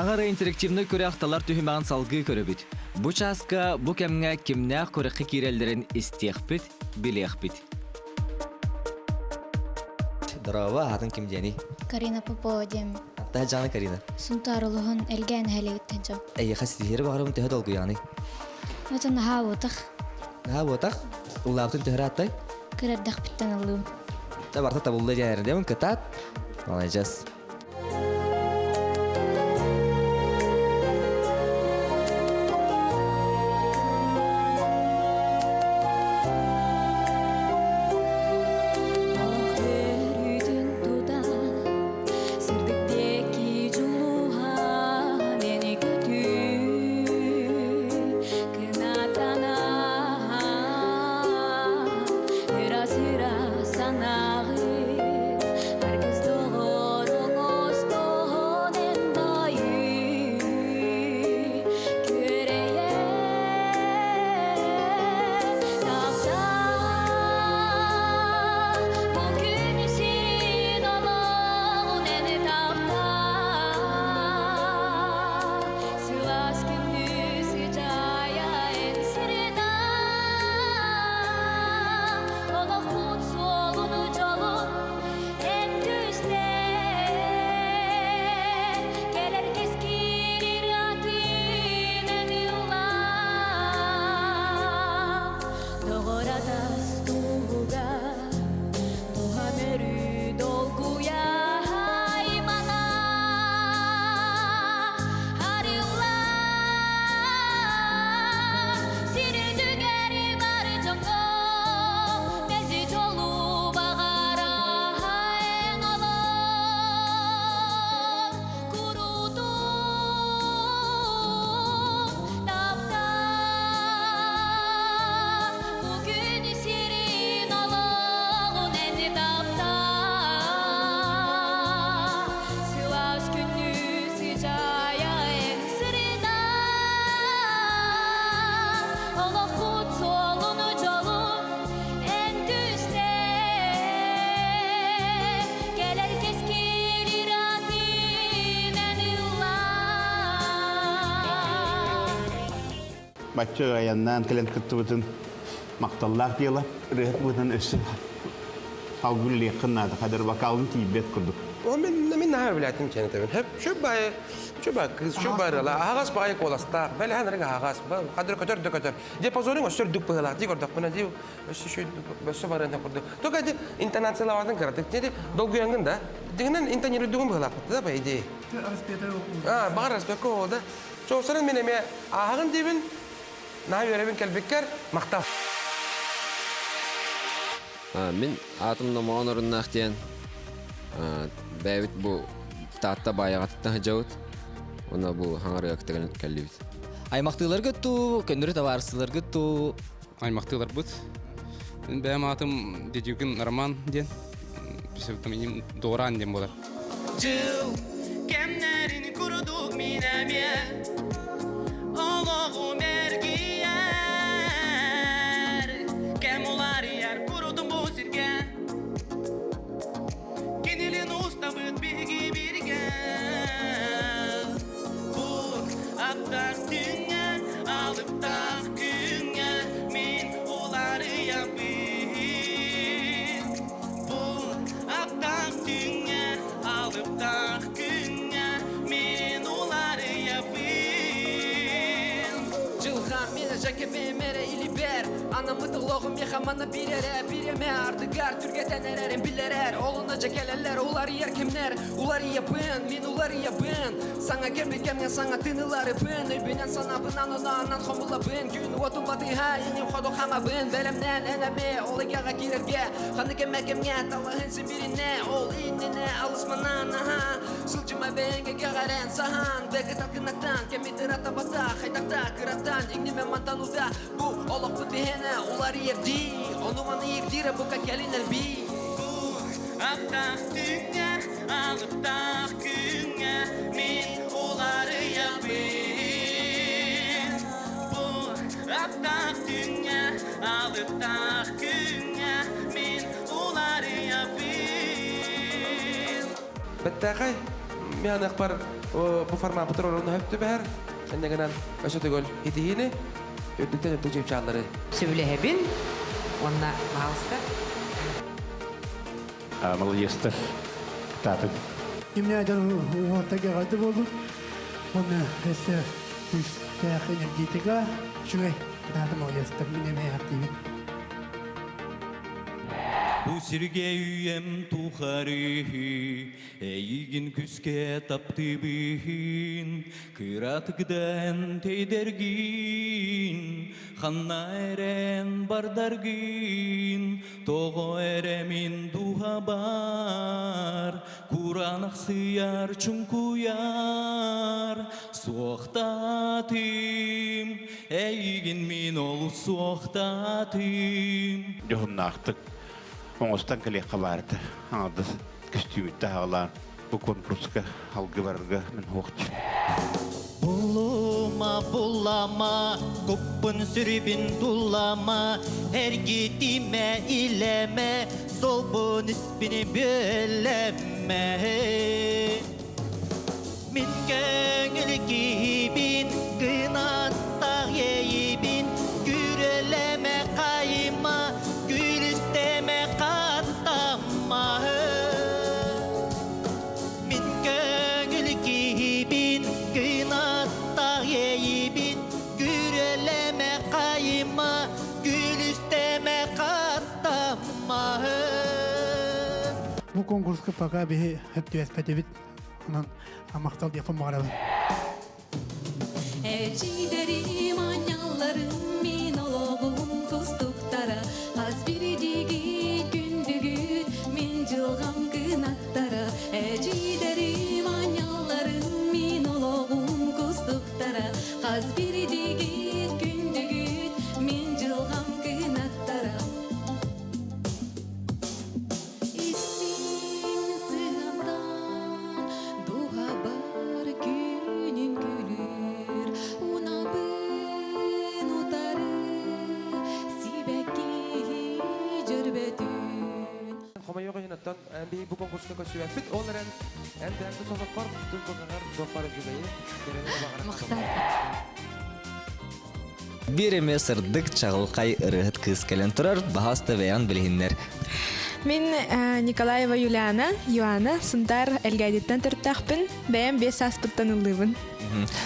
Аңары интерактивны көрәқталар түхімән салғы көрібіт. Бұ часка бұ кәмңә кемнәқ көріқі керелдерін істеқпіт, білеқпіт. Здорово, атын кім дені? Карина Попова дем. Та жаны Карина. Сунтарулугун элген хәлегеттен жам. Әйе хасидері бағарым төхі долгу яны. Нотон хавутах. Отақ? Улаптың төхірі аттай? Кырардах биттен алуым. Та барта табылды жәйірінде мұн кітат. Малайжас. Баччы аяннан келен кыттыбытын макталлар дияла. Рыхат бұтын өсі алгүл лейқыннады. Қадыр бакалын тейбет күрдік. Мен нағар біләтім кені тәбін. Хәп шөббай кыз, шөббай рыла. Ағас бағай қоластақ. Бәлі ханырыңа ағас. Қадыр көтір. Депозорың өсірдік бұғылақ. Дей көрдік бұна дей өсі барында көрдік. Тоқа де интонациялаватын кіратық. Долгу яңын да. Дегінен интонирудығын бұғылақ. Да бай идея. Бағар распекка олды. Çoğusanın meneme ağın dibin nahi örebin kelbekker maqta. Мен атымда моон оруннах диен бәбит бу татта баягаттан жабыт. Она бу хаңар яктаган келлибит. Аймақтылар көтту, көндірі таварсылар көтту. Аймақтылар бұд. Мен бәйім атым дедюгін Роман ден. Псевдоминим Доран ден болар. Жыл кемнәрін күрдік минәме Олығым әргияр Кәм олар яр күрдім бұл сірге Кенелін ұстабыт беге берге Бұл аптақ түңе алып тақ күңе Мен олары япын Бұл аптақ түңе алып тақ күңе Мен олары япын Жылға мені жәке беймері или бер Анамы тұлығым мехаманы биреме артығар түргетен әрәрін білерер Олына жәкелелер, олар еркемнер Олар ебін, мен олар ебін Саңа кембекемнен саңа тынылары бін Өйбенен санабынан онанан қомылы бін Күн отылмады ха, енем қоду қама бін Бәлімнен әнәме, ол егеға келерге Қаны кемекемге талығын сібіріне Ол иннене алысманан аха Сылжыма бәйінге кеғарен сахан Бәгі талқынаттан, кеметтір атабата Қайтақта қыраттан, еңнеме мантануда Бұ олық бұдбехені, олар ерді Оның аны ердері бұқа кәлінер би Аптақ түңе, алып тақ күңе Мен олары япын Бұл аптақ түңе, алып тақ күңе Мен олары япын Бәттәқай, мен акбар бу формат патролун хөптү бер. Эндегенен өсөтөгөл итиини өттүктен өттүк жеп чаалары. Сөйлехебин. Онна малста. Молодецтер. Татык. Гимназиядан ортаға қайда болдым. Оны әсі үстәқ энергетика шүгей. Кітады молодецтер. Менеме активен. Бу сирге үйем тухары, эйгин күске таптыбын, кыратыгдан тейдергин, ханна эрен бардаргин, того эремин духа бар, куранах сыяр чункуяр, суохтатым, эйгин мин олу суохтатым. Жохуннақтық. Оңыстан кілек қабарды. Аңады костюмітті ағалар. Бұл конкурсқа алғы барырға мен оқты. Булума булама, көкпін сүрбін дулама, әргетіме илеме, сол бұн іспіні бөлеме. Мен көңіл кейбін, қынаттақ ейбін, күрелеме қайма, күлістеме қаттама. Мен көңіл кейбін, қынаттақ ейбін, күрелеме қайма, күлістеме қаттама. Бұл конкурсқа пока бе хөпті әспәтебет. Онан амақтал япым мағарабын. Ecilerim anyallarım minologum kustuktara Az bir digit gündügüt min cılgam kınattara Ecilerim anyallarım minologum kustuktara Az bir digit gündügüt min cılgam kınattara İstin sığandan duha bar günüm gülür Unabın utarı sibeki cörbetün Хомай yok yinattan bir bu konkursta kösübet. Onların en değerli sokaklar bütün konular doktor jügeyi. Мақтар. Биреме сырдык чагылкай ырыгыт кыз келен турар, бахаста баян билгиннер. Мен Николаева Юлиана, сунтар элгайдиттен төрптақпын, бәйім 5 аспыттан ылыбын.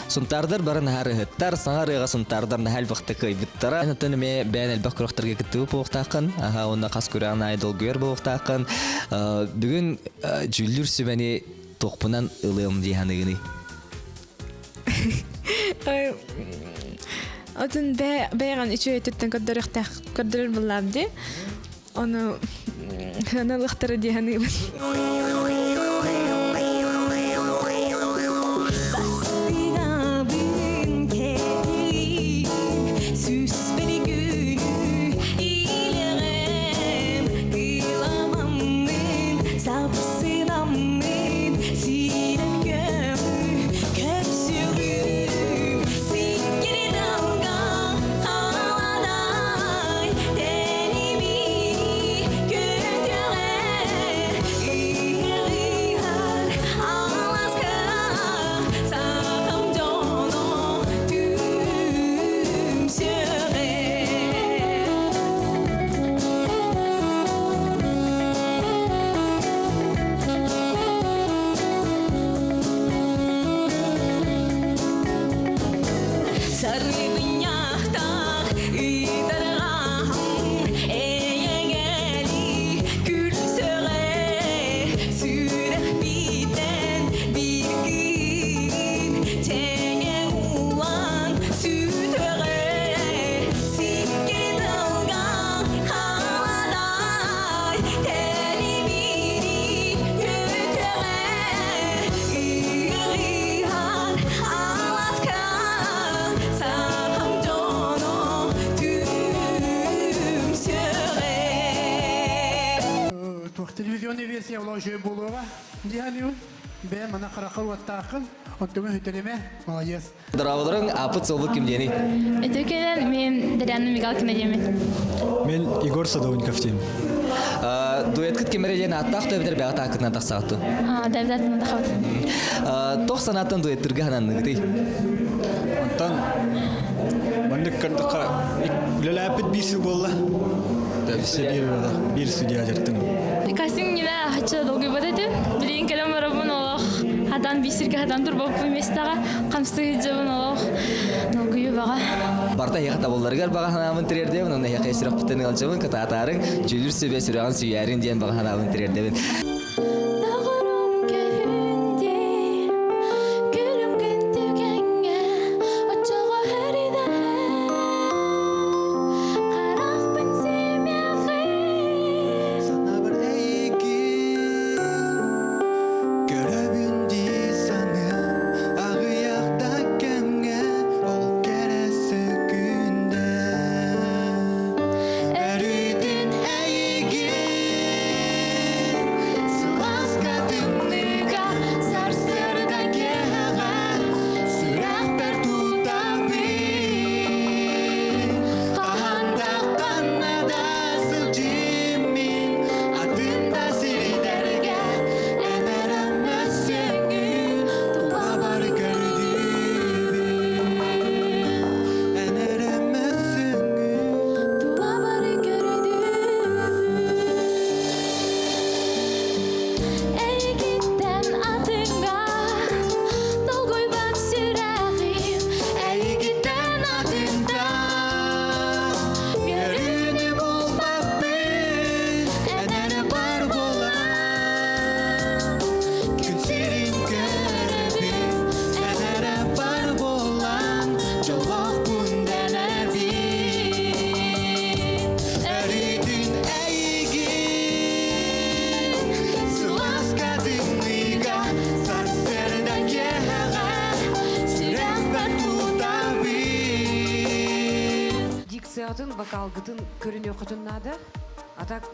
Сунтардар барын харыгыттар, саңарыга сунтардар нахал вакытта кыйбыттара. Анатыныме бәйін әлбақ күрақтарға кіттігі боқтақын, онда қас көрәңін айдол гөр боқтақын. Бүгін жүлдір сөбәне тоқпынан ылым дейханығыны. Отын бәйған үші өтіттен көрдірір бұллабды. Оны лықтыры дейханығын. Телевизионный версия вложу булова. Диалю. Бе мана қарақыр уаттақын. Оттығын үтелеме. Молодец. Дыравылырың апыт солбы кім дені? Өтөкелен мен Дарьяна Мигалкина деймін. Мен Игорь Садовников деймін. дуэткит кемере ден аттақ төбдер бәға тақытына тақсақты. Дәвдәтін дақауды. Тоқ санаттан дуэттерге хананны гыдый. Онтан мандык кандыка үлеләпит бисил болла. Дәвсе bir судья жартын. Кастинг не хочу долго бодады. Блин, келем барабын олох. Хадан бисирге хадан турбап местага камсы жабын олох. Долгую бага. Барта яқта болларгар бага ханамын тирерде, онна яқта сирап битен алжабын кататарың жүлүр сөбе сүрәгән сөйәрин дигән бага ханамын тирерде. Дикциятын вокалгытын көрүнө кутуннады. Атак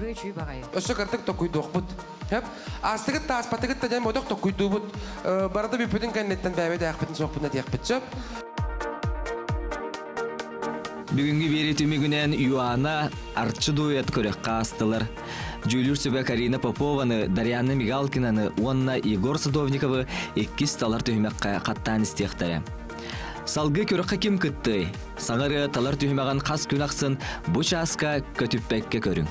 рычуй багай. Өсө картык токуйдук бут. Хеп астыгыт тас патыгыт та жан бодок токуйду бут. Барда би пөтүн каннеттен бәбе дә акпытын сокпына диyak битчеп. Бүгүнгү бери түмүгүнен Юана арчы дуэт көрөк кастылар. Жүлүр сөбө Карина Попованы, Дарьяна Мигалкинаны, онна Егор Садовниковы 2 талар төймөккө каттан истектери. Салгы көрөккө ким кытты? Саңары талар түймөгөн кас күн аксын бу часка көтүппекке көрүң.